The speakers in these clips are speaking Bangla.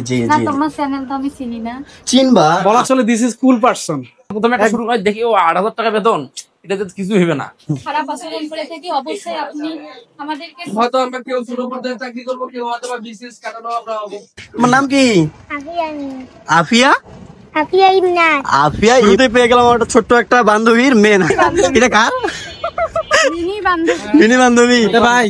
জি না, জি তোমার চ্যানেল তো আমি চিনি না। চিনবা বলা চলে দিস ইজ কুল পারসন। প্রথমে একটা শুরু হয় দেখি ও ৮,০০০ টাকা বেতন, এটা তো কিছু হইবে না। খারাপ আচরণ করে থাকি অবশ্যই আপনি আমাদেরকে হয়তো আমরা কেউ ছোট পর্যায়ে চাকরি করবো, কেউ হয়তো বা বিসিএস কাটানো আমরা হবো। তোমার নাম কি? আফিয়া। আফিয়া ইমনান। আফিয়া শুরুতে পেয়ে গেলাম একটা ছোট্ট একটা বান্ধবীর মেয়ে না, এটা কার? মিনি বান্ধবী। মিনি বান্ধবী। ভাই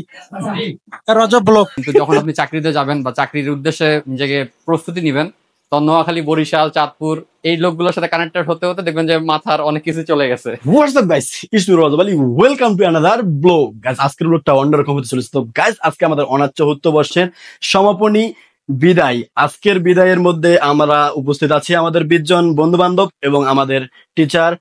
রজব ব্লক। কিন্তু যখন আপনি চাকরিতে যাবেন বা চাকরির উদ্দেশ্যে নিজেকে প্রস্তুতি নিবেন, তখন নোয়াখালী, বরিশাল, চাঁদপুর এই লোকগুলোর সাথে কানেক্টেড হতে হতে দেখবেন যে মাথার অনেক কিছু চলে গেছে। What's up guys, it's me Rajab Ali, welcome to another blog. Guys আজকের ব্লগটা অন্যরকম হতে চলেছে। তো গাইস আজকে আমাদের অনাথ ৭৪ বর্ষের সমাপনী বিদায়। আজকের বিদায়ের মধ্যে আমরা উপস্থিত আছি আমাদের ২০ জন বন্ধু বান্ধব এবং আমাদের টিচার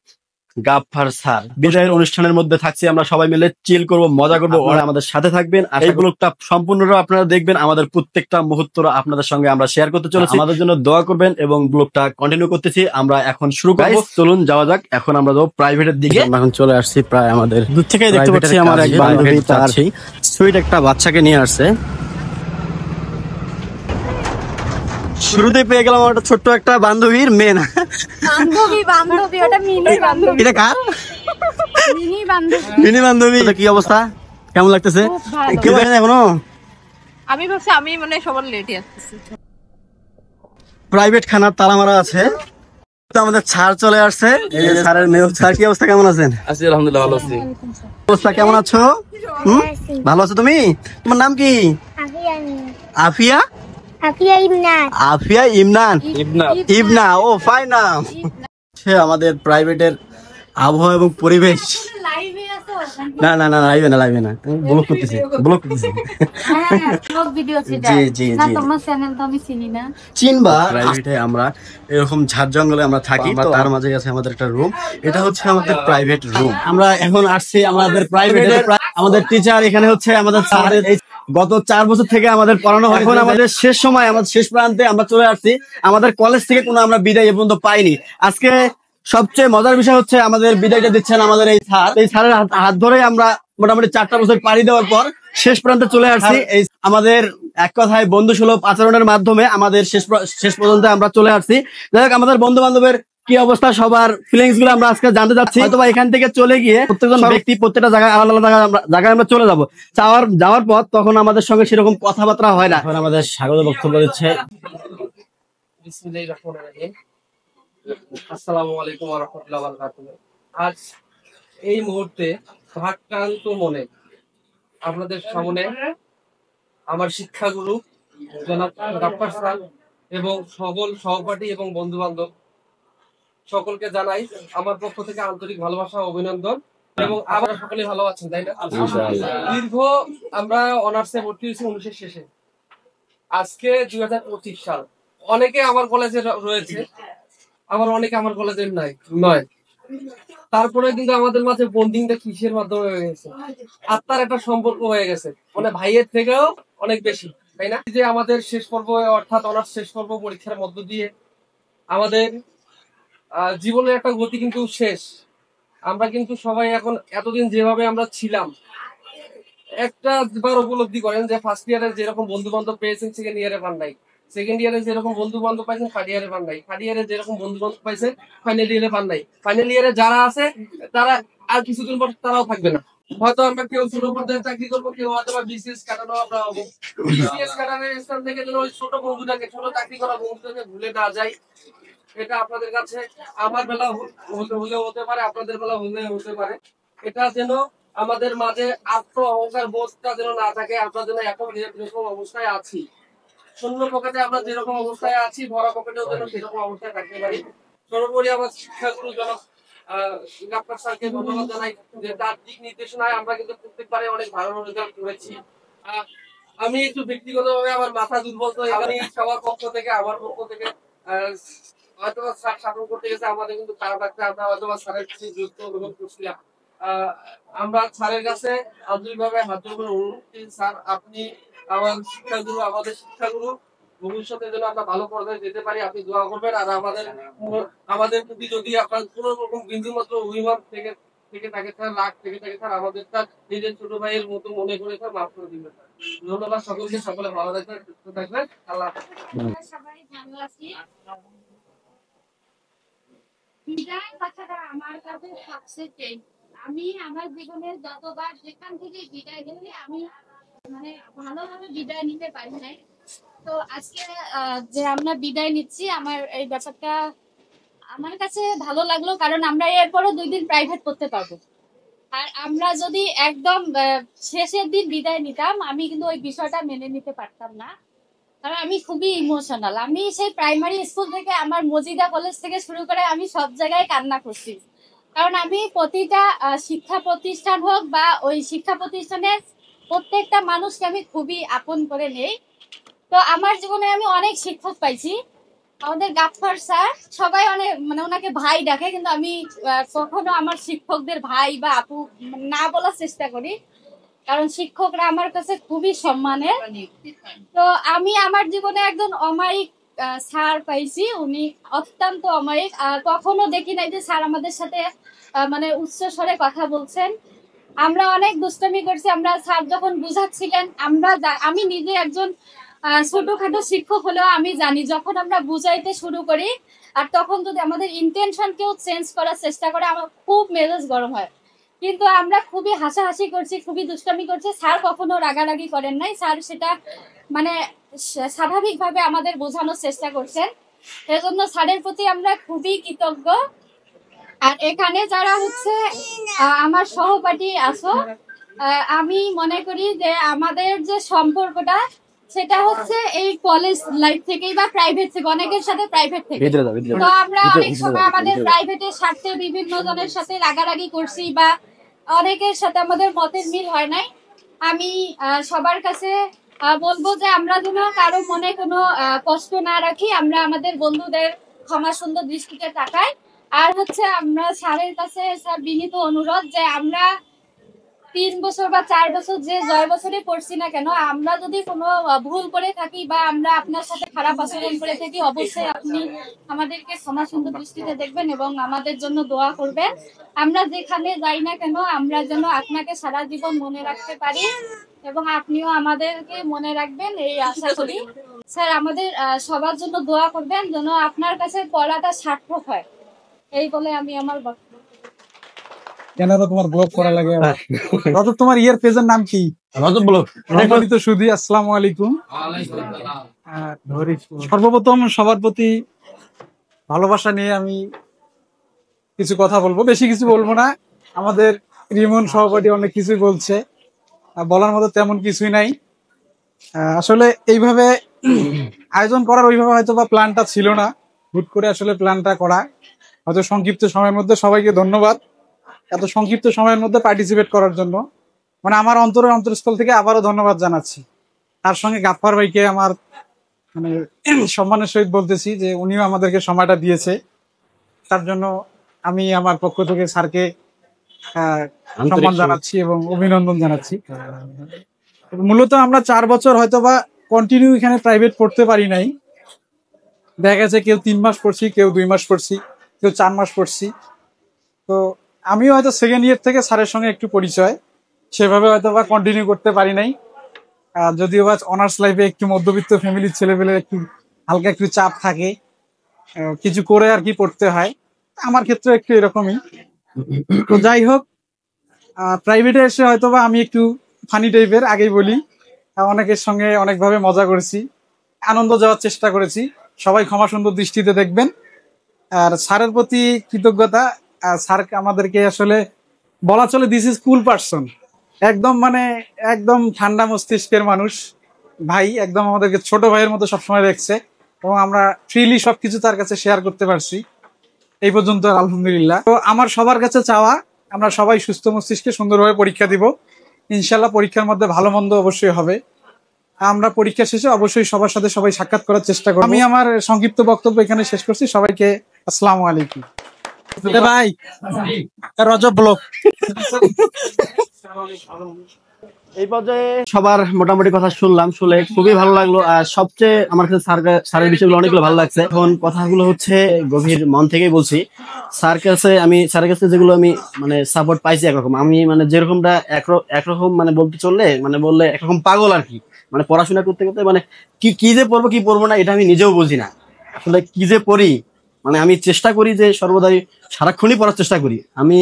গাফফার স্যার। বিদায়ের অনুষ্ঠানের মধ্যে থাকছি আমরা সবাই মিলে, চিল করব, মজা করবো, ওরা আমাদের সাথে থাকবেন। আর এই ব্লগটা সম্পূর্ণটা আপনারা দেখবেন, আমাদের প্রত্যেকটা মুহূর্ত আপনাদের সঙ্গে আমরা শেয়ার করতে চলেছি। আমাদের জন্য দোয়া করবেন এবং ব্লগটা কন্টিনিউ করতেছি। আমরা এখন শুরু করব, চলুন যাওয়া যাক। এখন আমরা যাবো প্রাইভেটের দিকে। আমরা এখন চলে আসছি প্রায় আমাদের দূর থেকেই দেখতে পাচ্ছি আমার এক বান্ধবী তার সুইট একটা বাচ্চাকে নিয়ে আসছে। শুরুতে পেয়ে গেলাম একটা ছোট্ট একটা বান্ধবীর মেয়ে না, বান্ধবী ওটা মিনি বান্ধবী। এটা কার? মিনি বান্ধবী। মিনি বান্ধবী। কি অবস্থা, কেমন লাগতেছে? কি জানেন এখনো? আমি ভাবছি আমি মানে সবার লেটে আসতেছি। প্রাইভেট খানার তালা মারা আছে। তো আমাদের স্যার চলে আসছে, এই যে স্যারের মেয়ে। স্যার কি অবস্থা, কেমন আছেন? আছি আলহামদুলিল্লাহ, ভালো আছি। অবস্থা কেমন আছো? ভালো আছো তুমি? তোমার নাম কি? আফিয়া ইমনান। আফিয়া। আফিয়া ইমনান। আফিয়া ইমনান। ইবনা, ও ফাইন নাম। আমাদের প্রাইভেটের আবহাওয়া এবং পরিবেশ। লাইভে আছো? না না না, লাইভে না, লাইভে না, ব্লক করতেছি, ব্লক করতেছি। হ্যাঁ, ব্লগ ভিডিও ছিল। জি জি না, জি। তোমার চ্যানেল তো আমি চিনি না। চিনবা? প্রাইভেটে আমরা এরকম ঝাড় জঙ্গলে আমরা থাকি, তো তার মাঝে আছে আমাদের একটা রুম। এটা হচ্ছে আমাদের প্রাইভেট রুম। আমরা এখন আসছি আমাদের প্রাইভেটের, আমাদের টিচার এখানে হচ্ছে আমাদের স্যারের। গত ৪ বছর থেকে আমাদের পড়ানো হয়। এখন আমাদের শেষ সময়, আমাদের শেষ প্রান্তে আমরা চলে আসছি। আমাদের কলেজ থেকে কোনো আমরা বিদায় এ পর্যন্ত পাইনি। আজকে সবচেয়ে মজার বিষয় হচ্ছে আমাদের বিদায়টা দিচ্ছেন আমাদের এই স্যার। এই স্যারের হাত ধরে আমরা মোটামুটি ৪টা বছর পাড়ি দেওয়ার পর শেষ প্রান্তে চলে আসছি। এই আমাদের এক কথায় বন্ধু সুলভ আচরণের মাধ্যমে আমাদের শেষ পর্যন্ত আমরা চলে আসছি। যাই হোক, আমাদের বন্ধু বান্ধবের কি অবস্থা, সবার ফিলিংস গুলো আমরা আজকে জানতে যাচ্ছি। হয়তোবা এখান থেকে চলে গিয়ে প্রত্যেকজন ব্যক্তি প্রত্যেকটা জায়গায় আলাদা আলাদা জায়গায় আমরা চলে যাবো। যাওয়ার পর তখন আমাদের সঙ্গে সেরকম কথাবার্তা হয় না। এখন আমাদের স্বাগত বক্তব্য দিচ্ছে। বিসমিল্লাহির রহমানির রহিম। আসসালামু আলাইকুম ওয়া রাহমাতুল্লাহি ওয়া বারাকাতুহু। আজ এই মুহূর্তে ভারাক্রান্ত মনে আপনাদের সামনে আমার শিক্ষাগুরু জনাব গাফফার স্যার এবং সকল সহপাঠী এবং বন্ধু বান্ধব সকলকে জানাই আমার পক্ষ থেকে আন্তরিক ভালোবাসা ও অভিনন্দন। এবং আপনারা সকলে ভালো আছেন, তাই না? দীর্ঘ আমরা অনার্সে ভর্তি হয়েছি 19-এর শেষে, আজকে 2025 সাল। অনেকে আমার কলেজে রয়েছে, আবার অনেকে আমার কলেজের নয়। তারপরে কিন্তু আমাদের মাঝে বন্ডিংটা কিসের মাধ্যমে হয়ে গেছে, আত্মার একটা সম্পর্ক হয়ে গেছে, মানে ভাইয়ের থেকেও অনেক বেশি, তাই না? যে আমাদের শেষ পর্ব, অর্থাৎ অনার্স শেষ পর্ব পরীক্ষার মধ্য দিয়ে আমাদের জীবনের একটা গতি কিন্তু শেষ। আমরা কিন্তু সবাই এখন এতদিন যেভাবে আমরা ছিলাম, একটা বার উপলব্ধি করেন যে ফার্স্ট ইয়ারে যেরকম বন্ধু বান্ধব পেয়েছেন সেকেন্ড ইয়ারে পান নাই, সেকেন্ড ইয়ারে যেরকম বন্ধু বান্ধব পাইছেন থার্ড ইয়ারে পান নাই, থার্ড ইয়ারে যেরকম বন্ধু বান্ধব পাইছেন ফাইনাল ইয়ারে পান নাই, ফাইনাল ইয়ারে যারা আছে তারা আর কিছুদিন পর তারাও থাকবে না। হয়তো আমরা কেউ ছোট পর্যায়ে চাকরি করবো, কেউ হয়তো বা বিসিএস কাটানো আমরা হবো। বিসিএস কাটানোর স্থান থেকে যেন ওই ছোট বন্ধুটাকে, ছোট চাকরি করা বন্ধুটাকে ভুলে না যাই, এটা আপনাদের কাছে আমার বেলা হলে হতে পারে, আপনাদের বেলা হলে হতে পারে। এটা যেন আমাদের মাঝে আত্ম অহংকার বোধটা যেন না থাকে। আমরা যেন এখন যেরকম অবস্থায় আছি, শূন্য পকেটে আমরা যেরকম অবস্থায় আছি, ভরা পকেটেও যেন সেরকম অবস্থায় থাকতে পারি। সর্বোপরি আমার শিক্ষাগুরু জনাব গাফফার স্যারকে ধন্যবাদ জানাই যে তার দিক নির্দেশনায় আমরা কিন্তু প্রত্যেকবারে অনেক ভালো রেজাল্ট করেছি। আমি একটু ব্যক্তিগতভাবে আমার মাথা দুর্বল, তো আমি সবার পক্ষ থেকে, আমার পক্ষ থেকে হয়তো স্যার শাসন করতে গেছে আমাদের কিন্তু খারাপ একটা, আমরা হয়তো স্যারের কাছে যুক্ত অনুভব করছিলাম। আমরা স্যারের কাছে আন্তরিকভাবে হাত জোড় অনুরোধ করি, স্যার আপনি আমার শিক্ষাগুরু, আমাদের শিক্ষাগুরু, ভবিষ্যতে যেন আমরা ভালো পর্যায়ে যেতে পারি আপনি দোয়া করবেন। আর আমাদের প্রতি যদি আপনার কোন রকম বিন্দু মাত্র অভিমান থেকে থেকে থাকে স্যার, রাগ থেকে থাকে স্যার, আমাদের স্যার নিজের ছোট ভাইয়ের মতো মনে করে স্যার মাফ করে দিবেন স্যার। ধন্যবাদ সকলকে, সকলে ভালো থাকবেন, সুস্থ থাকবেন, আল্লাহ হাফেজ। আমরা সবাই ভালো আছি। বিদায় কথাটা আমার কাছে সবচেয়ে, আমি আমার জীবনের যতবার যেখান থেকে বিদায় নিই আমি মানে ভালোভাবে বিদায় নিতে পারি নাই। তো আজকে যে আমরা বিদায় নিচ্ছি, আমার এই ব্যাপারটা আমার কাছে ভালো লাগলো, কারণ আমরা এরপরও 2 দিন প্রাইভেট করতে পারবো। আর আমরা যদি একদম শেষের দিন বিদায় নিতাম, আমি কিন্তু ওই বিষয়টা মেনে নিতে পারতাম না, কারণ আমি খুবই ইমোশনাল। আমি সেই প্রাইমারি স্কুল থেকে, আমার মজিদা কলেজ থেকে শুরু করে আমি সব জায়গায় কান্না করছি, কারণ আমি প্রতিটা শিক্ষা প্রতিষ্ঠান হোক বা ওই শিক্ষা প্রতিষ্ঠানের প্রত্যেকটা মানুষকে আমি খুবই আপন করে নেই। তো আমার জীবনে আমি অনেক শিক্ষক পাইছি। আমাদের গাফফার স্যার সবাই অনেক মানে ওনাকে ভাই ডাকে, কিন্তু আমি কখনো আমার শিক্ষকদের ভাই বা আপু না বলার চেষ্টা করি, কারণ শিক্ষকরা আমার কাছে খুবই সম্মানের। তো আমি আমার জীবনে একজন অমায়িক স্যার পাইছি, উনি অত্যন্ত অমায়িক। আর কখনো দেখি নাই যে স্যার আমাদের সাথে মানে উচ্চ স্বরে কথা বলছেন। আমরা অনেক দুষ্টামি করছি, আমরা স্যার যখন বুঝাচ্ছিলেন, আমি নিজে একজন ছোটখাটো শিক্ষক হলেও আমি জানি যখন আমরা বুঝাইতে শুরু করি আর তখন যদি আমাদের ইন্টেনশন কেউ চেঞ্জ করার চেষ্টা করে, আমার খুব মেজাজ গরম হয়। কিন্তু আমরা খুবই হাসাহাসি করছি, খুবই দুষ্টামি করছি, স্যার কখনো রাগারাগি করেন নাই। স্যার সেটা মানে স্বাভাবিকভাবে আমাদের বোঝানোর চেষ্টা করছেন, এজন্য স্যারের প্রতি আমরা খুবই কৃতজ্ঞ। আর এখানে যারা হচ্ছে আমার সহপাঠী আছো, আমি মনে করি যে আমাদের যে সম্পর্কটা সেটা হচ্ছে এই কলেজ লাইফ থেকেই বা প্রাইভেট থেকে, অনেকের সাথে প্রাইভেট থেকে। তো আমরা অনেক সময় আমাদের প্রাইভেটের স্বার্থে বিভিন্ন জনের সাথে রাগারাগি করছি বা অনেকের সাথে আমাদের মতের মিল হয় নাই। আমি সবার কাছে বলবো যে আমরা যেন কারো মনে কোনো কষ্ট না রাখি, আমরা আমাদের বন্ধুদের ক্ষমা সুন্দর দৃষ্টিতে তাকাই। আর হচ্ছে আমরা স্যারের কাছে স্যার বিনীত অনুরোধ যে আমরা 3 বছর বা 4 বছর যে জয় বছরে পড়ছি না কেন, আমরা যদি কোনো ভুল করে থাকি বা আমরা আপনার সাথে খারাপ আচরণ করে থাকি, অবশ্যই আপনি আমাদেরকে ক্ষমা সুন্দর দৃষ্টিতে দেখবেন এবং আমাদের জন্য দোয়া করবেন। আমরা যেখানে যাই না কেন, আমরা যেন আপনাকে সারা জীবন মনে রাখতে পারি এবং আপনিও আমাদেরকে মনে রাখবেন, এই আশা করি। স্যার আমাদের সবার জন্য দোয়া করবেন যেন আপনার কাছে পড়াটা সার্থক হয়, এই বলে আমি আমার বক্তব্য। কেন তোমার ব্লগ করা লাগে? রজব, তোমার ইয়ের পেজের নাম কি? রজব ব্লগ। সম্মানিত সুধী, আসসালামু আলাইকুম। সর্বপ্রথম সবার প্রতি ভালোবাসা নিয়ে আমি কিছু কথা বলবো, বেশি কিছু বলবো না। আমাদের রিমন সভাপতি অনেক কিছুই বলছে, বলার মতো তেমন কিছুই নাই। আসলে এইভাবে আয়োজন করার ওইভাবে হয়তো বা প্ল্যানটা ছিল না, হুট করে আসলে প্ল্যানটা করা। হয়তো সংক্ষিপ্ত সময়ের মধ্যে সবাইকে ধন্যবাদ এত সংক্ষিপ্ত সময়ের মধ্যে পার্টিসিপেট করার জন্য। মানে আমার অন্তরস্থল থেকে আবারও ধন্যবাদ জানাচ্ছি। তার সঙ্গে গাফফার ভাইকে আমার মানে সম্মানের সহিত বলতেছি যে উনিও আমাদেরকে সময়টা দিয়েছে, তার জন্য আমি আমার পক্ষ থেকে স্যারকে সম্মান জানাচ্ছি এবং অভিনন্দন জানাচ্ছি। মূলত আমরা 4 বছর হয়তো বা কন্টিনিউ এখানে প্রাইভেট পড়তে পারি নাই। দেখা গেছে কেউ 3 মাস পড়ছি, কেউ 2 মাস পড়ছি, কেউ 4 মাস পড়ছি। তো আমিও হয়তো সেকেন্ড ইয়ার থেকে স্যারের সঙ্গে একটু পরিচয়, সেভাবে হয়তো বা কন্টিনিউ করতে পারি নাই। যদিও বা অনার্স লাইফে একটু মধ্যবিত্ত ফ্যামিলির ছেলেপেলে একটু হালকা একটু চাপ থাকে, কিছু করে আর কি পড়তে হয়। আমার ক্ষেত্রে একটু এরকমই। তো যাই হোক, প্রাইভেটে এসে হয়তো বা আমি একটু ফানি টাইপের, আগেই বলি, অনেকের সঙ্গে অনেকভাবে মজা করেছি, আনন্দ যাওয়ার চেষ্টা করেছি। সবাই ক্ষমা সুন্দর দৃষ্টিতে দেখবেন। আর স্যারের প্রতি কৃতজ্ঞতা। স্যার আমাদেরকে আসলে বলা চলে দিস ইজ কুল পার্সন, একদম মানে একদম ঠান্ডা মস্তিষ্কের মানুষ, ভাই একদম আমাদেরকে ছোট ভাইয়ের মতো সবসময় দেখছে এবং আমরা ফ্রিলি সবকিছু তার কাছে শেয়ার করতে পারছি এই পর্যন্ত, আলহামদুলিল্লাহ। তো আমার সবার কাছে চাওয়া, আমরা সবাই সুস্থ মস্তিষ্কে সুন্দরভাবে পরীক্ষা দিব ইনশাল্লাহ। পরীক্ষার মধ্যে ভালো মন্দ অবশ্যই হবে। আমরা পরীক্ষা শেষে অবশ্যই সবার সাথে সবাই সাক্ষাৎ করার চেষ্টা করব। আমি আমার সংক্ষিপ্ত বক্তব্য এখানে শেষ করছি। সবাইকে আসসালামু আলাইকুম। ভাই রজব ব্লগ। এই পর্যায়ে সবার মোটামুটি কথা শুনলাম, শুনে খুবই ভালো লাগলো। আর সবচেয়ে আমার কাছে স্যারের বিষয়গুলো অনেকগুলো ভালো লাগছে। এখন কথাগুলো হচ্ছে গভীর মন থেকেই বলছি। স্যারের কাছে যেগুলো আমি মানে সাপোর্ট পাইছি একরকম, আমি মানে যেরকমটা একরকম মানে বলতে চললে মানে বললে একরকম পাগল আর কি। মানে পড়াশোনা করতে করতে মানে কি কি যে পড়বো কি পড়বো না এটা আমি নিজেও বুঝি না আসলে কি যে পড়ি। মানে আমি চেষ্টা করি যে সর্বদাই সারাক্ষণই পড়ার চেষ্টা করি। আমি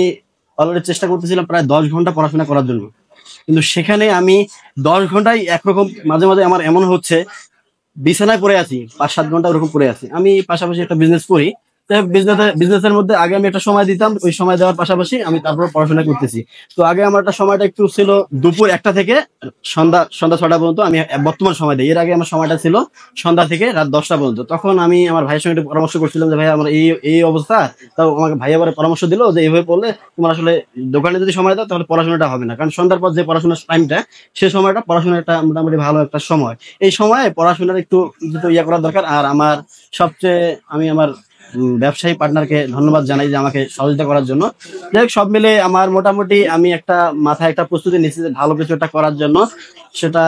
অলরেডি চেষ্টা করতেছিলাম প্রায় 10 ঘন্টা পড়াশোনা করার জন্য, কিন্তু সেখানে আমি 10 ঘন্টায় একরকম মাঝে মাঝে আমার এমন হচ্ছে বিছানায় পড়ে আছি, 5-7 ঘন্টা ওরকম পড়ে আছি। আমি পাশাপাশি একটা বিজনেস করি, বিজনেসের মধ্যে আগে আমি একটা সময় দিতাম, ওই সময় দেওয়ার পাশাপাশি আমি তারপর পড়াশোনা করতেছি। তো আগে আমার একটা সময়টা একটু ছিল দুপুর 1টা থেকে সন্ধ্যা 6টা পর্যন্ত আমি বর্তমান সময় দিই। এর আগে আমার সময়টা ছিল সন্ধ্যা থেকে রাত 10টা পর্যন্ত। তখন আমি আমার ভাইয়ের সঙ্গে একটু পরামর্শ করছিলাম যে ভাই আমার এই এই অবস্থা। তাও আমাকে ভাই আবার পরামর্শ দিল যে এইভাবে পড়লে তোমার আসলে দোকানে যদি সময় দাও তাহলে পড়াশোনাটা হবে না, কারণ সন্ধ্যার পর যে পড়াশোনার টাইমটা সে সময়টা পড়াশোনার একটা মোটামুটি ভালো একটা সময়। এই সময়ে পড়াশোনার একটু ইয়ে করা দরকার। আর আমার সবচেয়ে আমি আমার ব্যবসায়ী পার্টনারকে ধন্যবাদ জানাই যে আমাকে সহযোগিতা করার জন্য। যাই হোক, সব মিলে আমার মোটামুটি আমি একটা মাথায় একটা প্রস্তুতি নিচ্ছি যে ভালো কিছু একটা করার জন্য। সেটা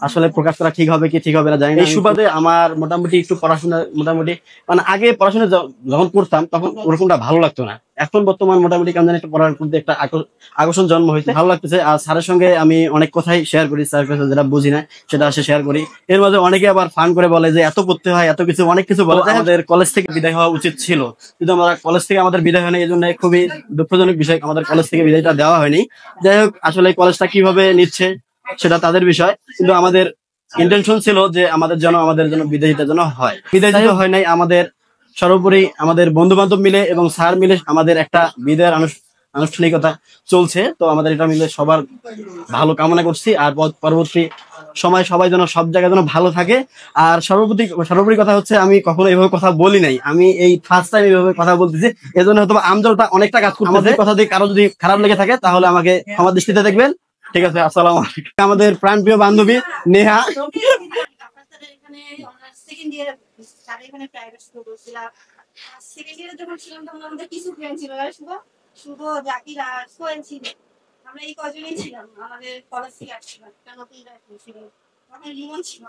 আসলে প্রকাশ করা ঠিক হবে কি ঠিক হবে না জানি না। এই সুবাদে আমার মোটামুটি একটু পড়াশোনা মোটামুটি মানে আগে পড়াশোনা যখন করতাম তখন ওরকমটা ভালো লাগতো না। এখন বর্তমান মোটামুটি কেমন জানি একটা পড়ার প্রতি একটা আকর্ষণ জন্ম হয়েছে, ভালো লাগতেছে। আর স্যারের সঙ্গে আমি অনেক কথাই শেয়ার করি, স্যারের কাছে যেটা বুঝি না সেটা আসে শেয়ার করি। এর মাঝে অনেকে আবার ফান করে বলে যে এত পড়তে হয়, এত কিছু অনেক কিছু বলে। আমাদের কলেজ থেকে বিদায় হওয়া উচিত ছিল, কিন্তু আমরা কলেজ থেকে আমাদের বিদায় হয়নি, এই জন্য খুবই দুঃখজনক বিষয় আমাদের কলেজ থেকে বিদায়টা দেওয়া হয়নি। যাই হোক, আসলে কলেজটা কিভাবে নিচ্ছে সেটা তাদের বিষয়, কিন্তু আমাদের ইন্টেনশন ছিল যে আমাদের জন্য বিদায়টা যেন হয়। বিদায় তো হয় নাই, আমাদের সর্বোপরি আমাদের বন্ধু বান্ধব মিলে এবং স্যার মিলে আমাদের একটা বিদায়ের আনুষ্ঠানিকতা চলছে। তো আমাদের এটা মিলে সবার ভালো কামনা করছি। আর পরবর্তী সময় সবাই যেন সব জায়গায় যেন ভালো থাকে। আর সর্বোপরি কথা হচ্ছে আমি কখনো এইভাবে কথা বলি নাই, আমি এই ফার্স্ট টাইম এইভাবে কথা বলতেছি, এজন্য হয়তো আমজনতা অনেকটা কাজ করতে। আমাদের কথা দিয়ে কারো যদি খারাপ লেগে থাকে তাহলে আমাকে ক্ষমা দৃষ্টিতে দেখবেন। ঠিক আছে, আসসালামু আলাইকুম। আমাদের প্রাণপ্রিয় বান্ধবী নেহা। সেকেন্ড ইয়ারে এখানে প্রাইভেট স্কুল করছিলাম। সেকেন্ড ইয়ারে যখন ছিলাম তখন আমাদের কিছু ফ্রেন্ড ছিল, শুভ, জাকির আর সোহেল ছিল। আমরা এই কজনই ছিলাম, আমাদের কলেজ থেকে আসছিলাম।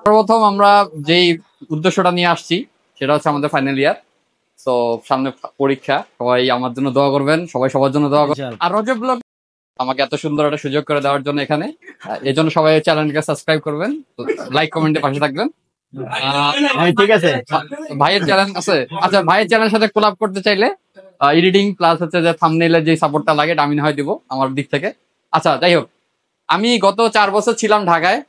সর্বপ্রথম আমরা যেই উদ্দেশ্যটা নিয়ে আসছি সেটা হচ্ছে আমাদের ফাইনাল ইয়ার। তো সামনে পরীক্ষা, সবাই আমার জন্য দোয়া করবেন, সবাই সবার জন্য দোয়া করবেন। আর রজব ব্লগ আমাকে এত সুন্দর একটা সুযোগ করে দেওয়ার জন্য এখানে, এই জন্য সবাই চ্যানেলকে সাবস্ক্রাইব করবেন, লাইক কমেন্টে পাশে থাকবেন। ঠিক আছে, ভাইয়ের চ্যানেল আছে, আচ্ছা ভাইয়ের চ্যানেলের সাথে কোলাব করতে চাইলে এডিটিং প্লাস হচ্ছে যে থাম্বনেইলের যে সাপোর্টটা লাগে এটা আমি হয় দিব আমার দিক থেকে। আচ্ছা যাই হোক, আমি গত 4 বছর ছিলাম ঢাকায়।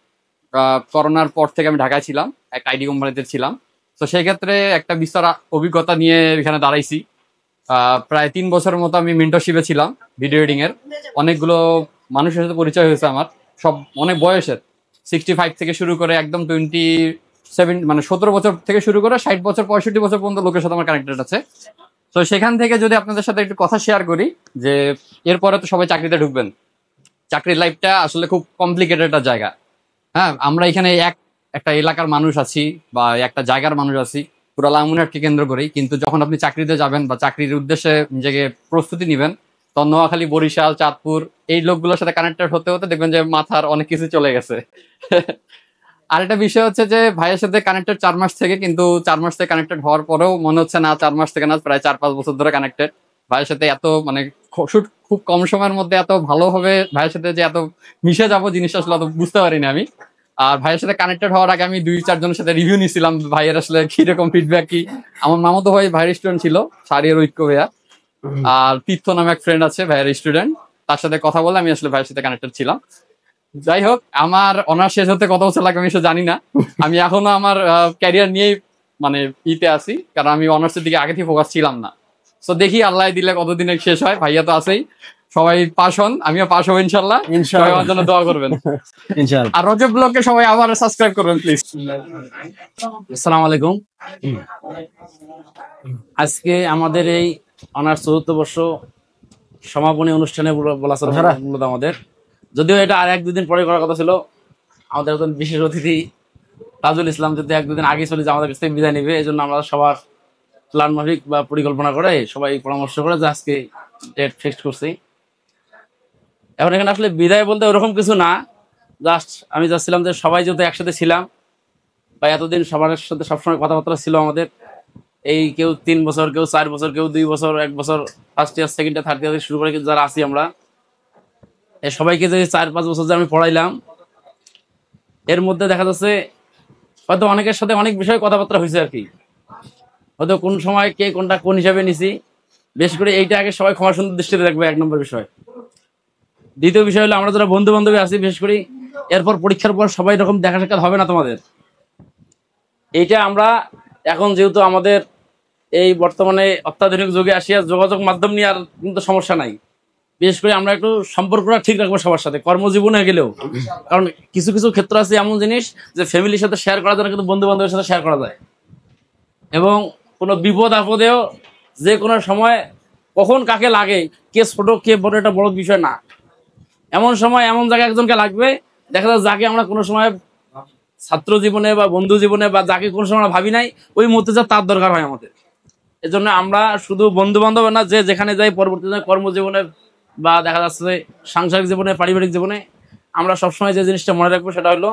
করোনার পর থেকে আমি ঢাকায় ছিলাম, একটা আইডি কোম্পানিতে ছিলাম। তো সেই ক্ষেত্রে একটা বিস্তর অভিজ্ঞতা নিয়ে এখানে দাঁড়াইছি। প্রায় 3 বছরের মতো আমি মেন্টরশিপে ছিলাম ভিডিও এডিটিং এর। অনেকগুলো মানুষের সাথে পরিচয় হয়েছে আমার, সব অনেক বয়সের, 65 থেকে শুরু করে একদম 27 মানে 17 বছর থেকে শুরু করে 60 বছর 65 বছর পর্যন্ত লোকের সাথে আমার কানেক্টেড আছে। তো সেখান থেকে যদি আপনাদের সাথে একটু কথা শেয়ার করি যে এরপরে তো সবাই চাকরিতে ঢুকবেন, চাকরির লাইফটা আসলে খুব কমপ্লিকেটেড একটা জায়গা। হ্যাঁ, আমরা এখানে একটা এলাকার মানুষ আছি বা একটা জায়গার মানুষ আছি পুরো লালমনিরহাটকে কেন্দ্র করেই, কিন্তু যখন আপনি চাকরিতে যাবেন বা চাকরির উদ্দেশ্যে নিজেকে প্রস্তুতি নিবেন তখন নোয়াখালী, বরিশাল, চাঁদপুর এই লোকগুলোর সাথে কানেক্টেড হতে হতে দেখবেন যে মাথার অনেক কিছু চলে গেছে। আরেকটা বিষয় হচ্ছে যে ভাইয়ের সাথে কানেক্টেড 4 মাস থেকে, কিন্তু 4 মাস থেকে কানেক্টেড হওয়ার পরেও মনে হচ্ছে না 4 মাস থেকে না, প্রায় 4-5 বছর ধরে কানেক্টেড। ভাইয়ের সাথে এত মানে খুব কম সময়ের মধ্যে এত ভালোভাবে ভাইয়ের সাথে যে এত মিশে যাবো জিনিসটা আসলে অত বুঝতে পারিনি আমি। আর ভাইয়ের সাথে কানেক্টেড হওয়ার আগে আমি 2-4 জনের সাথে রিভিউ নিয়েছিলাম ভাইয়ের আসলে কিরকম ফিডব্যাক কি। আমার মামাতো ভাই ভাইয়ের স্টুডেন্ট ছিল, সারিয়ার ঐক্য ভাইয়া। আর তীর্থ নামে এক ফ্রেন্ড আছে ভাইয়ের স্টুডেন্ট, তার সাথে কথা বলে আমি আসলে ভাইয়ের সাথে কানেক্টেড ছিলাম। যাই হোক, আমার অনার্স শেষ হতে কত বছর লাগবে আমি সেটা জানি না। আমি এখনো আমার ক্যারিয়ার নিয়েই মানে ইতে আছি, কারণ আমি অনার্সের দিকে আগে থেকে ফোকাস ছিলাম না। তো দেখি আল্লাহ দিলে কতদিনে শেষ হয়। ভাইয়া তো আছেই, সবাই পাস হন, আমিও পাস হবো ইনশাল্লাহ। সবাই আমার জন্য দোয়া করবেন ইনশাআল্লাহ। আর রজব ব্লগকে সবাই আবার সাবস্ক্রাইব করবেন প্লিজ। আসসালামু আলাইকুম। আজকে আমাদের এই অনার্স 4th বর্ষ সমাপনী অনুষ্ঠানে বলা চলে মূলত আমাদের, যদিও এটা আর 1-2 দিন পরে করার কথা ছিল। আমাদের একজন বিশেষ অতিথি তাজুল ইসলাম যদি 1-2 দিন আগে চলে যায় আমাদের কাছ থেকে বিদায় নেবে, এই জন্য আমরা সবার প্ল্যান মাফিক বা পরিকল্পনা করে সবাই পরামর্শ করে যে আজকে ডেট ফিক্সড করছি। এখন এখানে আসলে বিদায় বলতে ওরকম কিছু না, জাস্ট আমি চাচ্ছিলাম যে সবাই যেহেতু একসাথে ছিলাম বা এতদিন সবার সাথে সবসময় কথাবার্তা ছিল আমাদের, এই কেউ 3 বছর, কেউ 4 বছর, কেউ 2 বছর, 1 বছর, first year, second year, third year শুরু করে যারা আছি আমরা, এই সবাইকে যে 4-5 বছর যে আমি পড়াইলাম, এর মধ্যে দেখা যাচ্ছে হয়তো অনেকের সাথে অনেক বিষয়ে কথাবার্তা হয়েছে আর কি। হয়তো কোন সময় কে কোনটা কোন হিসাবে নিছি, বেশ করে এইটা আগে সবাই ক্ষমা সুন্দর দৃষ্টিতে দেখবে, 1 নম্বর বিষয়। দ্বিতীয় বিষয় হলো আমরা যারা বন্ধু বান্ধবী আছি, বিশেষ করে এরপর পরীক্ষার পর সবাই এরকম দেখা সাক্ষাৎ হবে না তোমাদের। এইটা আমরা এখন যেহেতু আমাদের এই বর্তমানে অত্যাধুনিক যুগে আসিয়া যোগাযোগ মাধ্যম নিয়ে আর কিন্তু সমস্যা নাই। বিশেষ করে আমরা একটু সম্পর্কটা ঠিক রাখবো সবার সাথে, কর্মজীবনে গেলেও। কারণ কিছু কিছু ক্ষেত্র আছে এমন জিনিস যে ফ্যামিলির সাথে শেয়ার করা যায় না, কিন্তু বন্ধু বান্ধবের সাথে শেয়ার করা যায়। এবং কোনো বিপদ আপদেও যে কোনো সময় কখন কাকে লাগে, কে ছোট কে বড়, এটা বড় বিষয় না। এমন সময় এমন জায়গায় একজনকে লাগবে, দেখা যায় যাকে আমরা কোনো সময় ছাত্র জীবনে বা বন্ধু জীবনে বা যাকে কোনো সময় ভাবি নাই, ওই মুহূর্তে যা তার দরকার হয় আমাদের। এজন্য আমরা শুধু বন্ধু বান্ধব না, যে যেখানে যাই পরবর্তীতে কর্মজীবনে বা দেখা যাচ্ছে সাংসারিক জীবনে, পারিবারিক জীবনে, আমরা সবসময় যে জিনিসটা মনে রাখবো সেটা হলো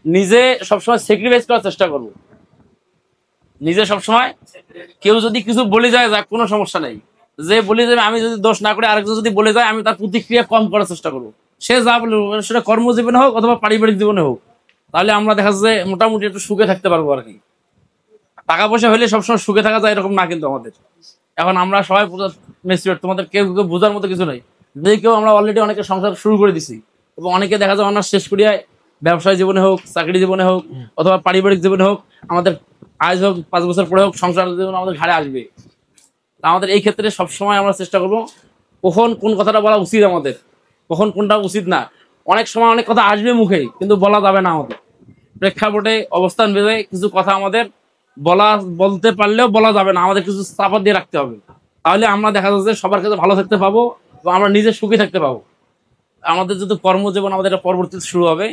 নিজে সবসময় স্যাক্রিফাইস করার চেষ্টা করব। নিজে সবসময় কেউ যদি কিছু বলে যায়, যাক কোনো সমস্যা নেই, যে বলে যাবে আমি যদি দোষ না করে আরেকজন যদি বলে যায়, আমি তার প্রতিক্রিয়া কম করার চেষ্টা করবো। সে যা বলে সেটা কর্মজীবনে হোক অথবা পারিবারিক জীবনে হোক, তাহলে আমরা দেখা যাচ্ছে মোটামুটি একটু সুখে থাকতে পারবো আর কি। টাকা পয়সা হলে সবসময় সুখে থাকা যায় এরকম না কিন্তু আমাদের। এখন আমরা সবাই ম্যাচিউর, তোমাদের কেউ কেউ বোঝার মতো কিছু নেই। যে কেউ আমরা অলরেডি অনেকে সংসার শুরু করে দিছি, এবং অনেকে দেখা যায় অনার্স শেষ করিয়া ব্যবসায় জীবনে হোক, চাকরি জীবনে হোক অথবা পারিবারিক জীবনে হোক, আমাদের আজ হোক 5 বছর পরে হোক সংসার জীবন আমাদের ঘাড়ে আসবে। তা আমাদের এই ক্ষেত্রে সবসময় আমরা চেষ্টা করবো কখন কোন কথাটা বলা উচিত আমাদের, কখন কোনটা উচিত না। অনেক সময় অনেক কথা আসবে মুখে, কিন্তু বলা যাবে না। আমাদের প্রেক্ষাপটে অবস্থান ভেবে কিছু কথা আমাদের বলতে পারলেও বলা যাবে না, আমাদের কিছু চাপা দিয়ে রাখতে হবে। তাহলে আমরা দেখা যাচ্ছে সবার কাছে ভালো থাকতে পাবো এবং আমরা নিজে সুখী থাকতে পাবো। আমাদের যদি কর্মজীবন আমাদের পরবর্তীতে শুরু হবে,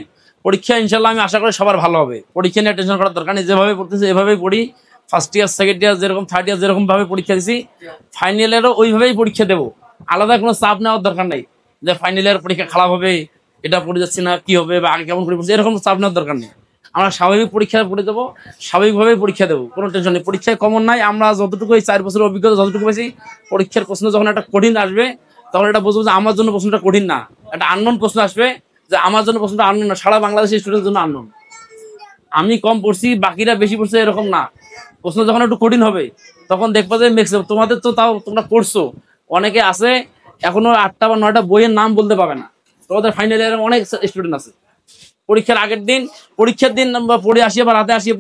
পরীক্ষা ইনশাল্লাহ আমি আশা করি সবার ভালো হবে। পরীক্ষা নিয়ে টেনশন করার দরকার নেই, যেভাবে পড়তেছি এভাবেই পড়ি। ফার্স্ট ইয়ার, সেকেন্ড ইয়ার যেরকম, থার্ড ইয়ার যেরকম ভাবে পরীক্ষা দিছি, ফাইনাল ইয়ারও ওইভাবেই পরীক্ষা দেবো। আলাদা কোনো চাপ নেওয়ার দরকার নেই যে ফাইনাল ইয়ার পরীক্ষা খারাপ হবে, এটা পড়ে যাচ্ছি না কি হবে বা আগে কেমন করে পড়ছি, এরকম চাপ নেওয়ার দরকার নেই। আমরা স্বাভাবিক পরীক্ষা পড়ে দেবো, স্বাভাবিকভাবেই পরীক্ষা দেবো, কোনো টেনশন নেই। পরীক্ষায় কমন নাই। আমরা যতটুকু এই 4 বছরের অভিজ্ঞতা যতটুকু পেয়েছি, পরীক্ষার প্রশ্ন যখন একটা কঠিন আসবে, তখন এটা বুঝবো যে আমার জন্য প্রশ্নটা কঠিন না। একটা আননোন প্রশ্ন আসবে, যে আমার জন্য প্রশ্নটা আননোন না, সারা বাংলাদেশের স্টুডেন্টের জন্য আননোন। আমি কম পড়ছি, বাকিরা বেশি পড়ছে, এরকম না। প্রশ্ন যখন একটু কঠিন হবে, তখন দেখবো যে ম্যাক্সিমাম তোমাদের তো তাও তোমরা পড়ছো, অনেকে আছে এখনো 8টা বা 9টা বইয়ের নাম বলতে পাবে না। তোমাদের ফাইনাল ইয়ারে অনেক স্টুডেন্ট আছে পরীক্ষার আগের দিন, পরীক্ষার দিন পড়ে আসিয়ে বা রাতে আসিয়ে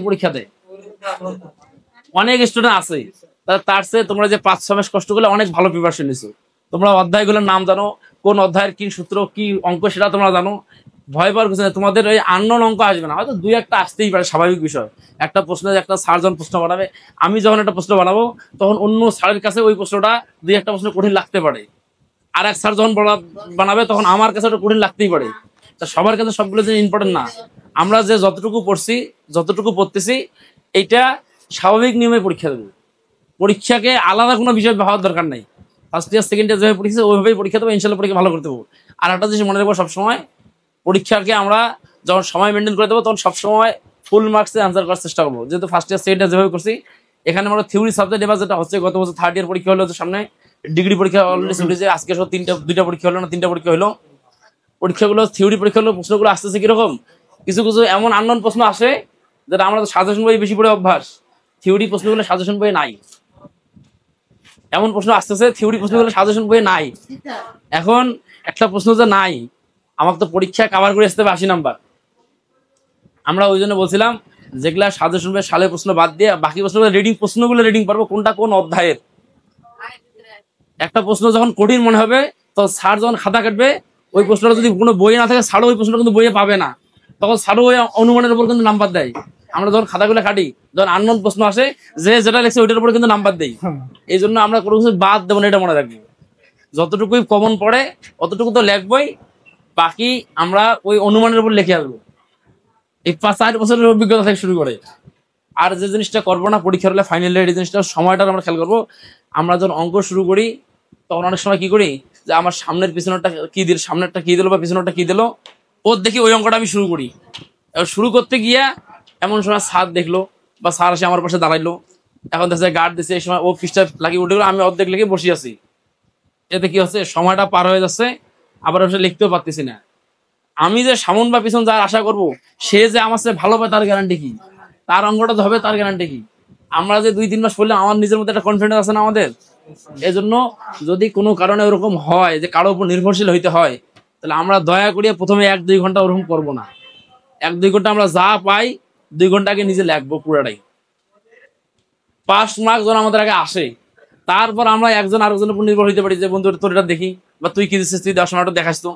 পরীক্ষা দেয়। অনেক স্টুডেন্ট আছে। তার চেয়ে তোমরা যে 5-6 মাস কষ্ট করলে অনেক ভালো প্রিপারেশন নিছো। তোমরা অধ্যায়গুলোর নাম জানো, কোন অধ্যায়ের কি সূত্র কি অঙ্ক সেটা তোমরা জানো। ভয় পাওয়ার কিছু না। তোমাদের ওই আননোন অঙ্ক আসবে না, হয়তো 2-1টা আসতেই পারে, স্বাভাবিক বিষয়। একটা প্রশ্ন একটা স্যার যখন প্রশ্ন বানাবে, আমি যখন একটা প্রশ্ন বানাবো, তখন অন্য স্যারের কাছে ওই প্রশ্নটা 2-1টা প্রশ্ন কঠিন লাগতে পারে। আর এক স্যার যখন বানাবে, তখন আমার কাছে ওটা কঠিন লাগতেই পারে। তা সবার কাছে সবগুলো জিনিস ইম্পর্টেন্ট না। আমরা যে যতটুকু পড়ছি, যতটুকু পড়তেছি, এইটা স্বাভাবিক নিয়মে পরীক্ষা দেবো। পরীক্ষাকে আলাদা কোনো বিষয় ভাবার দরকার নাই। ফার্স্ট ইয়ার, সেকেন্ড ইয়ার যেভাবে পরীক্ষা ওইভাবেই পরীক্ষা দেবো, ইনশাল্লাহ পরীক্ষা ভালো করতে পারবো। আর একটা জিনিস মনে রাখবো, সবসময় পরীক্ষাকে আমরা যখন সময় মেনটেন করে দেবো, তখন সবসময় ফুল মার্কসে আনসার করার চেষ্টা করবো। যেহেতু ফার্স্ট ইয়ার, সেকেন্ড ইয়ার যেভাবে করছি, এখানে আমরা থিওরি সাবজেক্ট এবার যেটা হচ্ছে, গত বছর থার্ড ইয়ার পরীক্ষা হলো, সামনে ডিগ্রি পরীক্ষা অলরেডি চলছে। আজকে সব 2টা পরীক্ষা হলো না, 3টা পরীক্ষা হলো। পরীক্ষাগুলো থিওরি পরীক্ষা হলো, প্রশ্নগুলো আসতেছে কিরকম, কিছু কিছু এমন আননোন প্রশ্ন আসে যেটা আমরা তো সাজেশন বই বেশি পড়ে অভ্যাস, থিওরি প্রশ্নগুলো সাজেশন বই নাই। এমন প্রশ্ন আসতেছে থিওরি প্রশ্নগুলো সাজেশন বই নাই। এখন একটা প্রশ্ন যে নাই, আমাকে তো পরীক্ষা কভার করে আসতে হবে 80 নাম্বার। আমরা ওই জন্য বলছিলাম, যেগুলা সাজেশন বই সালের প্রশ্ন বাদ দিয়ে বাকি প্রশ্নগুলো রিডিং পারবো, কোনটা কোন অধ্যায়ের। একটা প্রশ্ন যখন কঠিন মনে হবে, তো স্যার যখন খাতা কাটবে, ওই প্রশ্নটা যদি কোনো বইয়ে না থাকে, স্যারও ওই প্রশ্নটা কিন্তু বইয়ে পাবে না, তখন স্যারও ওই অনুমানের উপর কিন্তু নাম্বার দেয়। আমরা যখন খাতাগুলো কাটি, যখন আননোন প্রশ্ন আসে, যে যেটা লিখছে ওইটার উপরে কিন্তু নাম্বার দেই। এই জন্য আমরা কোনো কিছু বাদ দেবো না, এটা মনে রাখবো। যতটুকুই কমন পড়ে অতটুকু তো লিখবই, বাকি আমরা ওই অনুমানের উপর লিখে আসবো। এই 4 বছরের অভিজ্ঞতা থেকে শুরু করে। আর যে জিনিসটা করবো না পরীক্ষার হলে, ফাইনাল ইয়ার, এই জিনিসটা সময়টা আমরা খেয়াল করবো। আমরা যখন অঙ্ক শুরু করি, তখন অনেক সময় কি করি, যে আমার সামনের পিছনেরটা কি দিল, সামনেরটা কি দিল বা পিছনেরটা কি দিল, ওর দেখি ওই অঙ্কটা আমি শুরু করি। এবার শুরু করতে গিয়া এমন সময় স্যার দেখলো বা স্যার এসে আমার পাশে দাঁড়াইলো, এখন দেখছে গার্ড দিচ্ছে, এই সময় ও ফিসটা লাগিয়ে উঠে গেলো, আমি অর্ধেক লেগে বসে আছি। এতে কি হচ্ছে, সময়টা পার হয়ে যাচ্ছে, আবার আমি লিখতেও পারতেছি না। আমি যে সামন বা পিছন যার আশা করব, সে যে আমার সাথে ভালো পায় তার গ্যারান্টি কি, তার অঙ্কটা তো হবে তার গ্যারান্টি কি? আমরা যে 2-3 মাস পড়লে আমার নিজের মধ্যে একটা কনফিডেন্স আছে না আমাদের। এজন্য যদি কোনো কারণে ওরকম হয় যে কারোর উপর নির্ভরশীল হইতে হয়, তাহলে আমরা দয়া করিয়া প্রথমে 1-2 ঘন্টা ওরকম করবো না। 1-2 ঘন্টা আমরা যা পাই 2 ঘন্টা আগে নিজে লাগবো পুরাটাই। 5 মার্ক যখন আমাদের আগে আসে, তারপর আমরা একজন আরেকজনের উপর নির্ভর হইতে পারি যে বন্ধু তোর এটা দেখি, বা তুই কি দিচ্ছিস, তুই 10 মিনিট দেখাস তো,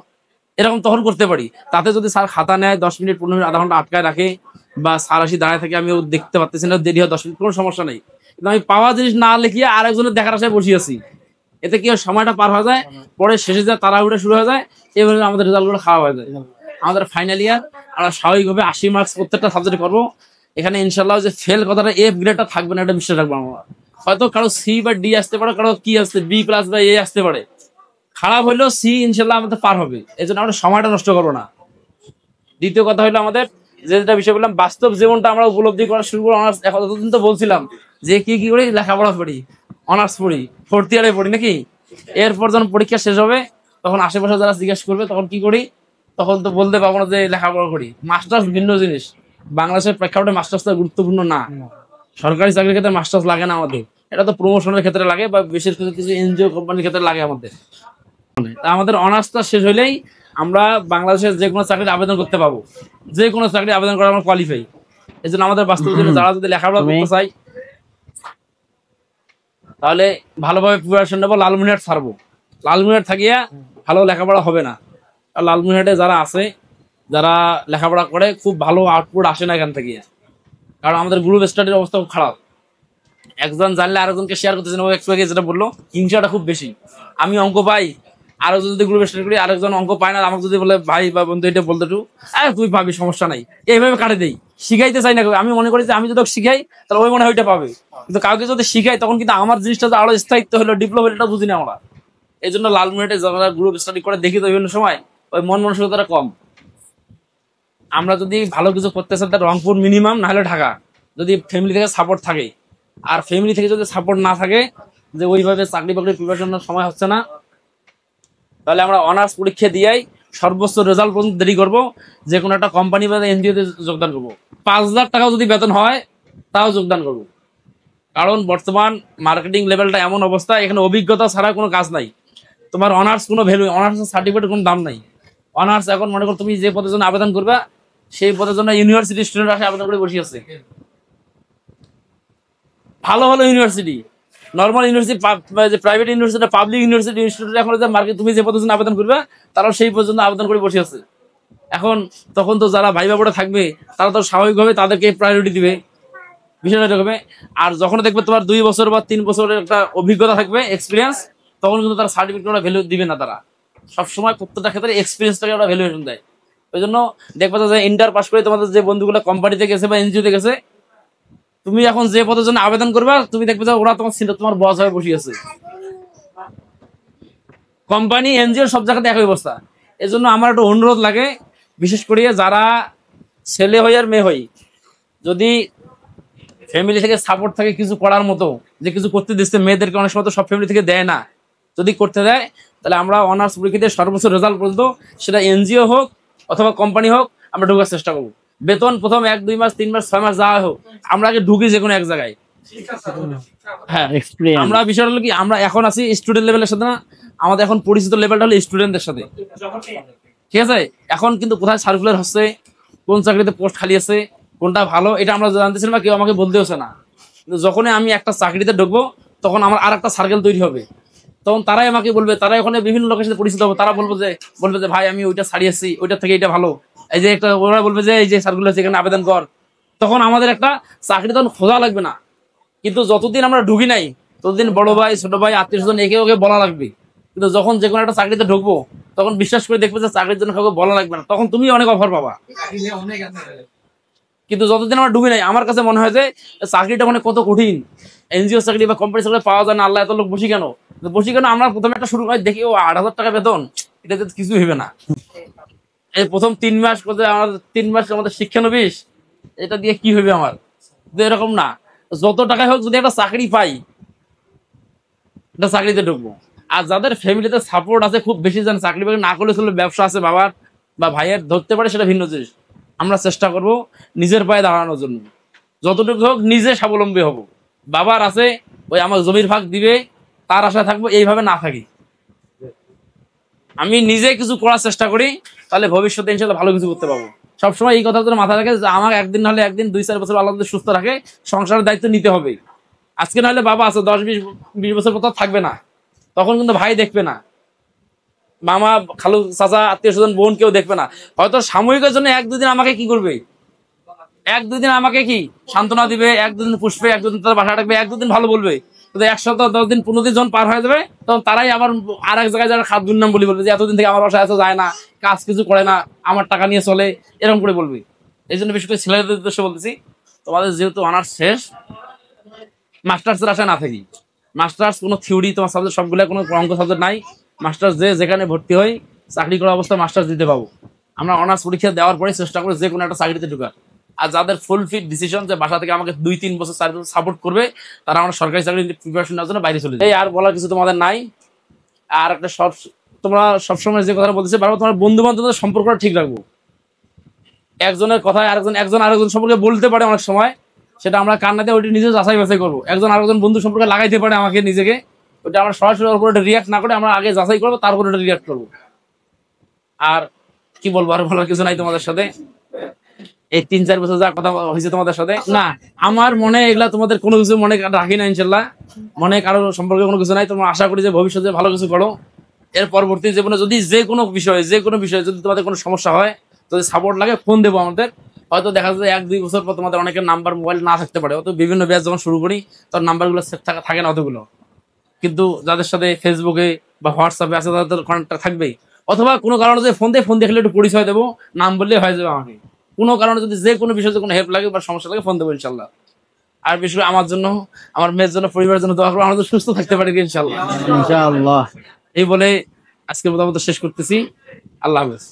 এরকম তখন করতে পারি। তাতে যদি স্যার খাতা নেয় 10 মিনিট 15 মিনিট আধা ঘন্টা আটকায় রাখে, বা স্যার আসি দাঁড়ায় থাকে, আমি দেখতে পারতেছি না, দেরি হয় 10 মিনিট, কোনো সমস্যা নেই। কিন্তু আমি পাওয়া জিনিস না লিখিয়ে আরেকজনের দেখার আশায় বসে আছি, এতে কি হয়, সময়টা পার হয়ে যায়, পরে শেষে যা তাড়াহুড়ো শুরু হয়ে যায়, এইভাবে আমাদের রেজাল্টগুলো খাওয়া হয়ে যায়। আমাদের ফাইনাল ইয়ার আমরা স্বাভাবিকভাবে 80 মার্কস প্রত্যেকটা সাবজেক্টে করবো। এখানে ইনশাল্লাহ যে ফেল কথাটা, এফ গ্রেডটা থাকবে না, এটা বিশ্বাস রাখবো আমরা। হয়তো কারো সি বা ডি আসতে পারে, কারো কি আসতে বি প্লাস বা এ আসতে পারে, খারাপ হইলেও সি ইনশাল্লাহ আমাদের পার হবে। এই জন্য আমরা সময়টা নষ্ট করবো না। দ্বিতীয় কথা হলো আমাদের যেটা বিষয় বললাম, বাস্তব জীবনটা আমরা উপলব্ধি করা শুরু করবো। অনার্স এখন এতদিন তো বলছিলাম যে কি কি করি, লেখাপড়া পড়ি, অনার্স পড়ি, 4th ইয়ারে পড়ি নাকি। এরপর যখন পরীক্ষা শেষ হবে, তখন আশেপাশে যারা জিজ্ঞেস করবে তখন কি করি, তখন তো বলতে পারবো না যে লেখাপড়া করি। মাস্টার্স ভিন্ন জিনিস, বাংলাদেশের প্রেক্ষাপটে মাস্টার্সটা গুরুত্বপূর্ণ না। সরকারি চাকরির ক্ষেত্রে মাস্টার্স লাগে না আমাদের, এটা তো প্রমোশনের ক্ষেত্রে লাগে বা বিশেষ করে কিছু এনজিও কোম্পানির ক্ষেত্রে লাগে আমাদের। তা আমাদের অনার্সটা শেষ হলেই আমরা বাংলাদেশের যে কোনো চাকরির আবেদন করতে পাবো, যে কোনো চাকরি আবেদন করা আমরা কোয়ালিফাই। এই জন্য আমাদের বাস্তব জীবনে যারা যদি লেখাপড়া করতে চাই, তাহলে ভালোভাবে প্রিপারেশন নেবো, লালমনিরহাট ছাড়বো। লালমনিরহাট থাকিয়া ভালো লেখাপড়া হবে না। আর লালমনিরহাটে যারা আছে, যারা লেখাপড়া করে, খুব ভালো আউটপুট আসে না এখান থেকে, কারণ আমাদের গ্রুপ স্টাডির অবস্থা খুব খারাপ। একজন জানলে আরেকজনকে শেয়ার করতেছে না, একটু আগে যেটা বললো, হিংসাটা খুব বেশি। আমি অঙ্ক পাই, আরেকজন যদি গ্রুপ স্টাডি করি, আরেকজন অঙ্ক পায় না, আমাকে যদি বলে ভাই বা বন্ধু এটা বলতে টু, তুই পাবি, সমস্যা নাই, এইভাবে কাটে দেই। শিখাইতে চাই না, আমি মনে করি যে আমি যদি শিখাই তাহলে ওই মনে হয় ওইটা পাবে, কিন্তু কাউকে যদি শিখাই তখন কিন্তু আমার জিনিসটা আরো স্থায়িত্ব হলো, ডিপ্লোমা, এটা বুঝি না আমরা। এই জন্য লালমনিরহাটে যারা গ্রুপ স্টাডি করে দেখি তো বিভিন্ন সময় ওই মন মানসিকতাটা কম। আমরা যদি ভালো কিছু করতে চাই, তাহলে রংপুর মিনিমাম, না হলে ঢাকা, যদি ফ্যামিলি থেকে সাপোর্ট থাকে। আর ফ্যামিলি থেকে যদি সাপোর্ট না থাকে, যে ওইভাবে চাকরি বাকরি প্রিপারেশনের সময় হচ্ছে না, তাহলে আমরা অনার্স পরীক্ষা দিয়েই সর্বোচ্চ রেজাল্ট পর্যন্ত দেরি করবো, যে কোনো একটা কোম্পানি বা এনজিওতে যোগদান করবো। 5 লাখ টাকাও যদি বেতন হয় তাও যোগদান করবো। কারণ বর্তমান মার্কেটিং লেভেলটা এমন অবস্থা, এখানে অভিজ্ঞতা ছাড়া কোনো কাজ নাই। তোমার অনার্স কোনো ভ্যালু, অনার্স সার্টিফিকেটের কোনো দাম নাই। অনার্স এখন মনে করো তুমি যে পদের জন্য আবেদন করবা, সেই পদের জন্য ইউনিভার্সিটি স্টুডেন্ট আসে আবেদন করে বসে আছে। ভালো ভালো university, normal university, private university, public university institute, এখন যে মার্কেট তুমি যে পদের জন্য আবেদন করবে, তারাও সেই পর্যন্ত আবেদন করে বসে আছে। এখন তখন তো যারা ভাইবা বোর্ডে থাকবে, তারা তো স্বাভাবিকভাবে তাদেরকে প্রায়োরিটি দিবে, বিষয়টা এরকম। আর যখন দেখবে তোমার 2 বছর বা 3 বছরের একটা অভিজ্ঞতা থাকবে, এক্সপিরিয়েন্স, তখন কিন্তু তারা সার্টিফিকেট ওরা ভ্যালু দিবে না। তারা সবসময় প্রত্যেকটা ক্ষেত্রে এক্সপিরিয়েন্সটাকে ওরা ভ্যালুয়েশন দেয়। ওই জন্য দেখবে যে ইন্টার পাস করে তোমাদের যে বন্ধুগুলো কোম্পানিতে গেছে বা এনজিওতে গেছে, তুমি এখন যে পদের জন্য আবেদন করবা, তুমি দেখবে যে ওরা তোমার বস হয়ে বসে আছে। কোম্পানি, এনজিও সব জায়গাতে একই অবস্থা। এই জন্য আমার একটা অনুরোধ লাগে, বিশেষ করে যারা ছেলে হই আর মেয়ে হই, যদি ফ্যামিলি থেকে সাপোর্ট থাকে কিছু করার মতো, যে কিছু করতে দিচ্ছে, মেয়েদেরকে অনেক সময় তো সব ফ্যামিলি থেকে দেয় না, যদি করতে দেয়, তাহলে আমরা অনার্স পরীক্ষা দিয়ে সর্বোচ্চ রেজাল্ট পর্যন্ত, সেটা এনজিও হোক অথবা কোম্পানি হোক, আমরা ঢোকার চেষ্টা করবো। বেতন প্রথম 1-2 মাস 3 মাস 6 মাস যা হোক, আমরা আগে ঢুকি যে কোনো এক জায়গায়। হ্যাঁ, আমরা বিষয় হলো কি, আমরা এখন আছি স্টুডেন্ট লেভেলের সাথে না, আমাদের এখন পরিচিত লেভেলটা হলো স্টুডেন্টদের সাথে, ঠিক আছে। এখন কিন্তু কোথায় সার্কুলার হচ্ছে, কোন চাকরিতে পোস্ট খালি আছে, কোনটা ভালো, এটা আমরা জানতেছি না, কেউ আমাকে বলতে হচ্ছে না। কিন্তু যখনই আমি একটা চাকরিতে ঢুকবো, তখন আমার আর একটা সার্কেল তৈরি হবে, তখন তারাই আমাকে বলবে, তারা ওখানে বিভিন্ন লোকের সাথে পরিচিত হবে, তারা বলবে যে ভাই আমি ওইটা ছাড়িয়েছি, ওইটা থেকে এটা ভালো, এই যে একটা, ওরা বলবে যে এই যে সার্কুলার আছে, এখানে আবেদন কর। তখন আমাদের একটা চাকরি তখন খোঁজা লাগবে না। কিন্তু যতদিন আমরা ঢুকি নাই, ততদিন বড় ভাই, ছোট ভাই, আত্মীয় স্বজন একে ওকে বলা লাগবে। কিন্তু যখন যে কোনো একটা চাকরিতে ঢুকবো, তখন বিশ্বাস করে দেখবে যে চাকরির জন্য কাউকে বলা লাগবে না, তখন তুমি অনেক অফার পাবা। কিন্তু যতদিন আমরা ঢুকি নাই, আমার কাছে মনে হয় যে চাকরিটা মানে কত কঠিন, এনজিও চাকরি বা কোম্পানি চাকরি পাওয়া যায় না, আল্লাহ এত লোক বসি কেন, তো বসি কেন আমরা প্রথমে একটা শুরু করি, দেখি ও 8,000 টাকা বেতন, এটা তো কিছু হইবে না। এই প্রথম 3 মাস করতে আমার 3 মাস আমাদের শিক্ষানবিশ, এটা দিয়ে কি হইবে আমার? তো এরকম না, যত টাকাই হোক যদি একটা চাকরি পাই, একটা চাকরিতে ঢুকবো। আর যাদের ফ্যামিলিতে সাপোর্ট আছে খুব বেশি, যেন চাকরি বাকরি না করলে চলবে, ব্যবসা আছে বাবার বা ভাইয়ের ধরতে পারে, সেটা ভিন্ন জিনিস। আমরা চেষ্টা করব নিজের পায়ে দাঁড়ানোর জন্য, যতটুকু হোক নিজে স্বাবলম্বী হব। বাবার আছে ওই আমার জমির ভাগ দিবে তার আশা থাকবো, এইভাবে না থাকি। আমি নিজে কিছু করার চেষ্টা করি, তাহলে ভবিষ্যতে ইনশাআল্লাহ ভালো কিছু করতে পারবো। সবসময় এই কথা মাথায় রাখে যে আমার একদিন নাহলে একদিন 2-4 বছর আল্লাহ যদি সুস্থ রাখে সংসারের দায়িত্ব নিতে হবে। আজকে নাহলে বাবা আছে 10-20 বছর পর থাকবে না, তখন কিন্তু ভাই দেখবে না, মামা খালু চাচা আত্মীয় স্বজন বোন কেউ দেখবে না। হয়তো সাময়িকের জন্য 1-2 দিন আমাকে কি করবে, 1-2 দিন আমাকে কি সান্ত্বনা দিবে, 1-2 দিন পুষবে, 1-2 দিন তার বাসা রাখবে, 1-2 দিন ভালো বলবে। কিন্তু 1 সপ্তাহ 10 দিন 15 দিন যখন পার হয়ে যাবে, তখন তারাই আবার আর এক জায়গায় যারা খাদ্য নাম বলি বলবে যে এতদিন থেকে আমার বাসায় এত যায় না, কাজ কিছু করে না, আমার টাকা নিয়ে চলে, এরকম করে বলবে। এই জন্য বিশেষ করে ছেলেদের উদ্দেশ্যে বলতেছি, তোমাদের যেহেতু অনার্স শেষ, মাস্টার্সের আশায় না থাকি। মাস্টার্স কোনো থিওরি তোমার সাবজেক্ট সবগুলো কোনো অঙ্ক সাবজেক্ট নাই। মাস্টার্স যেখানে ভর্তি হয় চাকরি করা অবস্থায় মাস্টার্স দিতে পাবো। আমরা অনার্স পরীক্ষা দেওয়ার পরে চেষ্টা করি যে কোনো একটা চাকরিতে ঢোকার। আর যাদের ফুল ফিট ডিসিশন যে বাসা থেকে আমাকে 2-3 বছর 4 বছর সাপোর্ট করবে, তারা আমরা সরকারি চাকরি প্রিপারেশন নেওয়ার জন্য বাইরে চলে যাই। আর বলার কিছু তোমাদের নাই। আর একটা তোমরা সবসময় যে কথা বলতেছে বারবার, তোমার বন্ধু বান্ধবদের সম্পর্কটা ঠিক রাখবো। একজনের কথায় একজন আরেকজন সম্পর্কে বলতে পারে অনেক সময়, সেটা আমরা কান্নাতে ওইটি নিজে যাচাই বাছাই করবো। একজন আরেকজন বন্ধু সম্পর্কে লাগাইতে পারে আমাকে নিজেকে, ওটা আমরা সরাসরি ওর উপর রিয়াক্ট না করে আমরা আগে যাচাই করবো, তারপর ওটা রিয়াক্ট করবো। আর কি বলবো, আর বলার কিছু নাই তোমাদের সাথে। এই 3-4 বছর যা কথা হয়েছে তোমাদের সাথে, না আমার মনে এগুলা তোমাদের কোনো কিছু মনে রাখি না ইনশাল্লাহ, মনে কারো সম্পর্কে কোনো কিছু নাই। তোমরা আশা করি যে ভবিষ্যতে ভালো কিছু করো। এর পরবর্তী জীবনে যদি যে কোনো বিষয়ে যদি তোমাদের কোনো সমস্যা হয়, যদি সাপোর্ট লাগে ফোন দেবো আমাদের। হয়তো দেখা যায় 1-2 বছর পর তোমাদের অনেকের নাম্বার মোবাইল না থাকতে পারে, অত বিভিন্ন ব্যাচ যখন শুরু করি তখন নাম্বারগুলো সেট থাকে না অতগুলো, কিন্তু যাদের সাথে ফেসবুকে বা হোয়াটসঅ্যাপে আছে তাদের কন্ট্যাক্ট থাকবেই। অথবা কোনো কারণে যদি ফোন দেখলে একটু পরিচয় দেবো, নাম বললেই হয়ে যাবে আমাকে। কোনো কারণে যদি যে কোনো বিষয়ে কোনো হেল্প লাগে বা সমস্যা লাগে ফোন দেবো ইনশাল্লাহ। আর বিশেষ করে আমার জন্য, আমার মেয়ের জন্য, পরিবারের জন্য দোয়া করবো, আমরা সুস্থ থাকতে পারি ইনশাল্লাহ। ইনশাআল্লাহ। এই বলে আজকের মতো শেষ করতেছি। আল্লাহ হাফেজ।